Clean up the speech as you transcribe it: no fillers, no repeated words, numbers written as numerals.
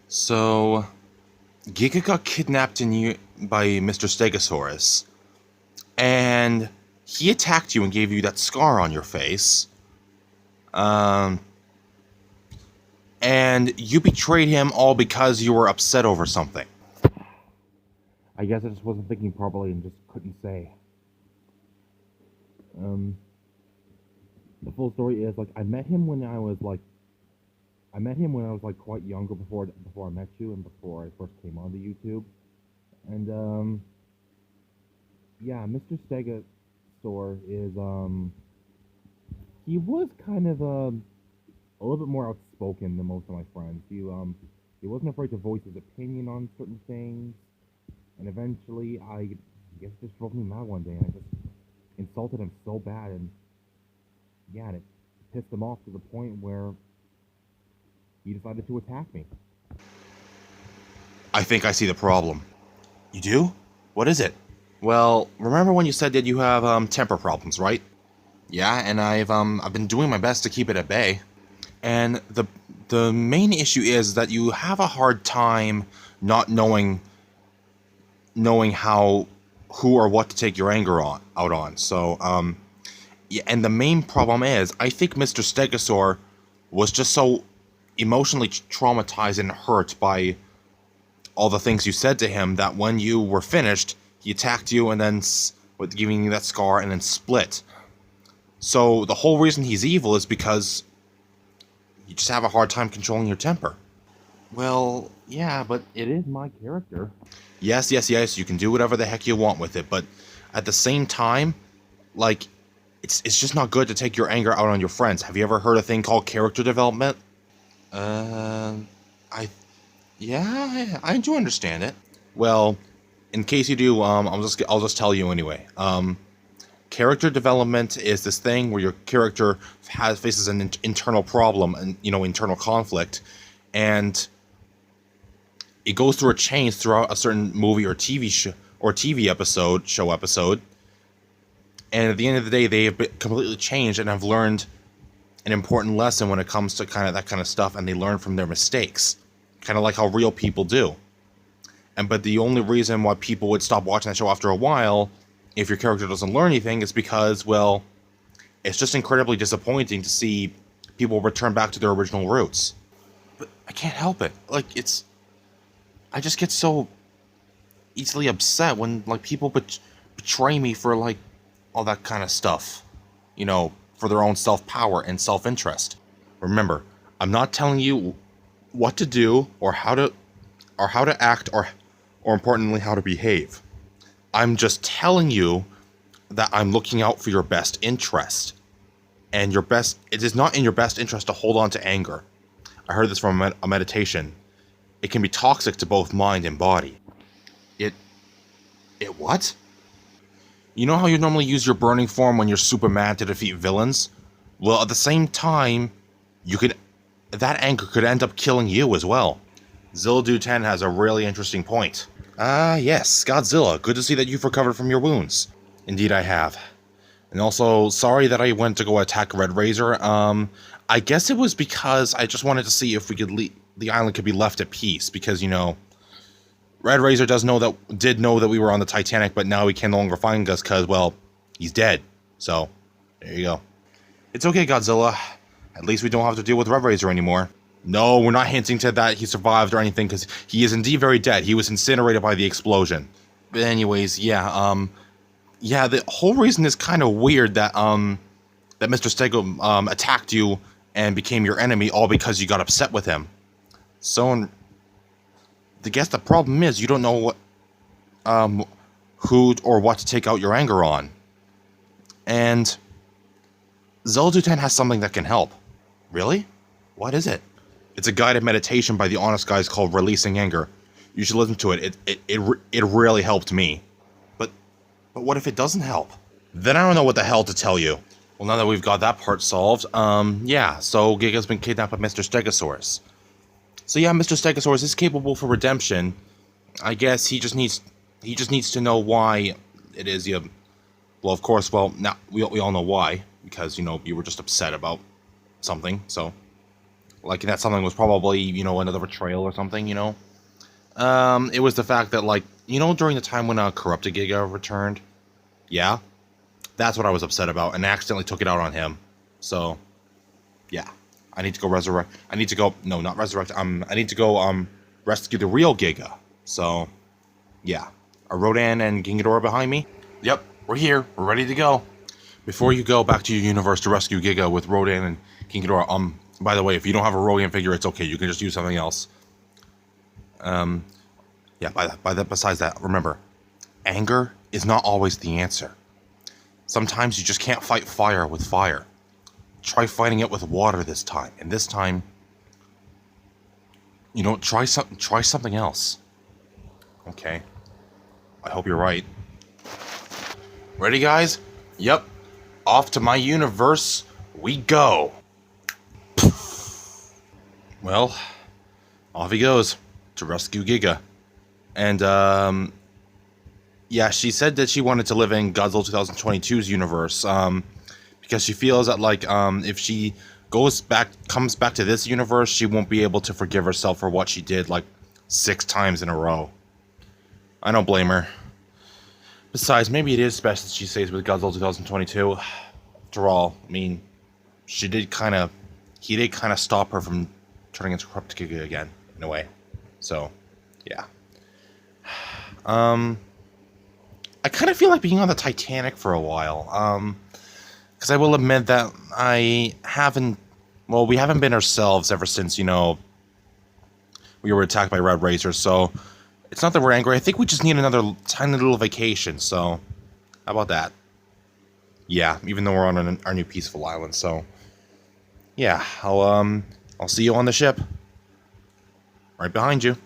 So, Giga got kidnapped by Mister Stegosaurus, and he attacked you and gave you that scar on your face. Um, and you betrayed him all because you were upset over something. I guess I just wasn't thinking properly and just couldn't say. The full story is like I met him when I was like quite younger before I met you and before I first came onto YouTube. And yeah, Mr. Stegosaur is he was kind of a little bit more outspoken than most of my friends. He wasn't afraid to voice his opinion on certain things. And eventually, I guess it just drove me mad one day, and I just insulted him so bad, and yeah, and it pissed him off to the point where he decided to attack me. I think I see the problem. You do? What is it? Well, remember when you said that you have temper problems, right? Yeah, and I've been doing my best to keep it at bay. And the main issue is that you have a hard time not knowing how who or what to take your anger out on. So yeah, and the main problem is I think Mr. Stegosaur was just so emotionally traumatized and hurt by all the things you said to him that when you were finished, he attacked you and then with giving you that scar and then split. So the whole reason he's evil is because you just have a hard time controlling your temper. Well, yeah, but It is my character. yes, you can do whatever the heck you want with it, but at the same time, like, it's just not good to take your anger out on your friends. Have you ever heard a thing called character development? I, yeah, I do understand it. Well, in case you do, I'll just tell you anyway. Character development is this thing where your character faces an internal problem and internal conflict, and it goes through a change throughout a certain movie or TV show episode, and at the end of the day, they have been completely changed and have learned an important lesson when it comes to that kind of stuff, and they learn from their mistakes, kind of like how real people do. But the only reason why people would stop watching that show after a while, if your character doesn't learn anything, is because, well, it's just incredibly disappointing to see people return back to their original roots. But I can't help it. I just get so easily upset when people betray me for all that kind of stuff, for their own self-power and self-interest. Remember, I'm not telling you what to do or how to act or importantly how to behave. I'm just telling you that I'm looking out for your best interest, and it is not in your best interest to hold on to anger. I heard this from a meditation. It can be toxic to both mind and body. It what? You know how you normally use your burning form when you're super mad to defeat villains? Well, at the same time, that anger could end up killing you as well. Zilla Dude10 has a really interesting point. Ah, yes, Godzilla. Good to see that you've recovered from your wounds. Indeed, I have. And also, sorry that I went to go attack Red Razor. I guess it was because I just wanted to see if the island could be left at peace, because Red Razor did know that we were on the Titanic, but now he can no longer find us because, well, he's dead. So, there you go. It's okay, Godzilla. At least we don't have to deal with Red Razor anymore. No, we're not hinting to that he survived or anything, because he is indeed very dead. He was incinerated by the explosion. But anyways, yeah, the whole reason is kind of weird that Mister Stego attacked you and became your enemy all because you got upset with him. So, I guess the problem is you don't know who or what to take out your anger on. And Zilla Dude10 has something that can help. Really? What is it? It's a guided meditation by the Honest Guys called Releasing Anger. You should listen to it. It really helped me. But what if it doesn't help? Then I don't know what the hell to tell you. Well, now that we've got that part solved, yeah, so Giga's been kidnapped by Mister Stegosaurus. So yeah, Mister Stegosaurus is capable for redemption. I guess he just needs to know why it is you. Well, of course, now we all know why, because you were just upset about something. So like that something was probably, you know, another betrayal or something, you know. It was the fact that, like, you know, during the time when corrupted Giga returned, yeah, that's what I was upset about, and I accidentally took it out on him. So, yeah, I need to go resurrect. I need to go. No, not resurrect. I need to go rescue the real Giga. So, yeah, are Rodan and King Ghidorah behind me? Yep, we're here. We're ready to go. Before you go back to your universe to rescue Giga with Rodan and King Ghidorah, by the way, if you don't have a Rodan figure, it's okay. You can just use something else. Yeah, besides that, remember, anger is not always the answer. Sometimes you just can't fight fire with fire. Try fighting it with water this time. And this time, you know, try something else. Okay. I hope you're right. Ready, guys? Yep. Off to my universe we go. Well, off he goes to rescue Giga. And, yeah, she said that she wanted to live in Godzilla 2022's universe, because she feels that, like, if she comes back to this universe, she won't be able to forgive herself for what she did, like, 6 times in a row. I don't blame her. Besides, maybe it is best that she stays with Godzilla 2022. After all, I mean, he did kind of stop her from turning into corrupt Giga again, in a way. So, yeah. I kind of feel like being on the Titanic for a while. Because I will admit that we haven't been ourselves ever since, you know, we were attacked by Red Razor, so it's not that we're angry. I think we just need another tiny little vacation, so how about that? Yeah, even though we're on our new peaceful island, so yeah, I'll see you on the ship. Right behind you.